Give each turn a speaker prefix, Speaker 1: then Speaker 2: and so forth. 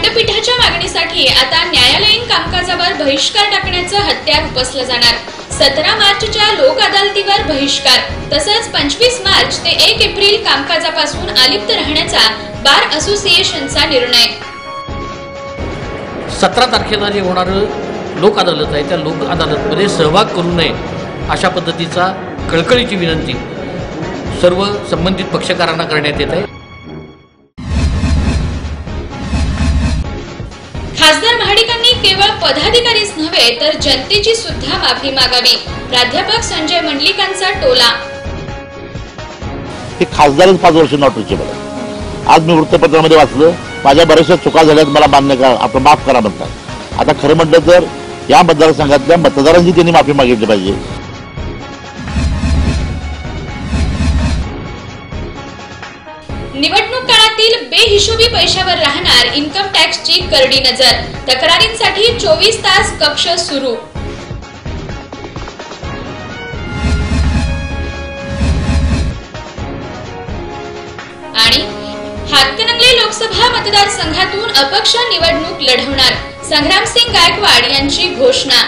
Speaker 1: खंडपीठाच्या मागणीसाठी आता न्यायालयीन कामकाजावर बहिष्कार टाकण्याचं हत्यार उपसलं जाणार। 17 मार्चच्या लोक अदालतीवर बहिष्कार तसंच 25 मार्च ते 1 एप्रिल कामकाजापासून अलिप्त राहण्याचा बार असोसिएशनचा निर्णय।
Speaker 2: 17 तारखेला जे होणारं लोक अदालत आहे त्या लोक अदालतमध्ये सहभाग करू नये अशा पद्धतीचा कळकळीची विनंती सर्व संबंधित पक्षकारांना करण्यात येत आहे।
Speaker 1: खासदार महाडिकांनी केवळ पदाधिकारीच नव्हे तर जनतेची सुद्धा माफी मागावी, प्राध्यापक संजय मंडलिकांचा टोला।
Speaker 3: हे खासदारच 5 वर्ष नॉट रिचेबल आहे। आज मी वृत्तपत्रामध्ये वाचलं माझ्या बऱ्याचशा चुका झाल्यात, मला मान्य करा, आपण माफ करा म्हणतात। आता खरं म्हटलं तर या मतदारसंघातल्या मतदारांची त्यांनी माफी मागितली पाहिजे।
Speaker 1: निवडणूक काळातील बेहिशोबी पैशावर राहणार इन्कम टॅक्सची करडी नजर, तक्रारींसाठी 24 तास कक्ष सुरू। आणि हातकणंगले लोकसभा मतदारसंघातून अपक्ष निवडणूक लढवणार संग्रामसिंग गायकवाड यांची घोषणा।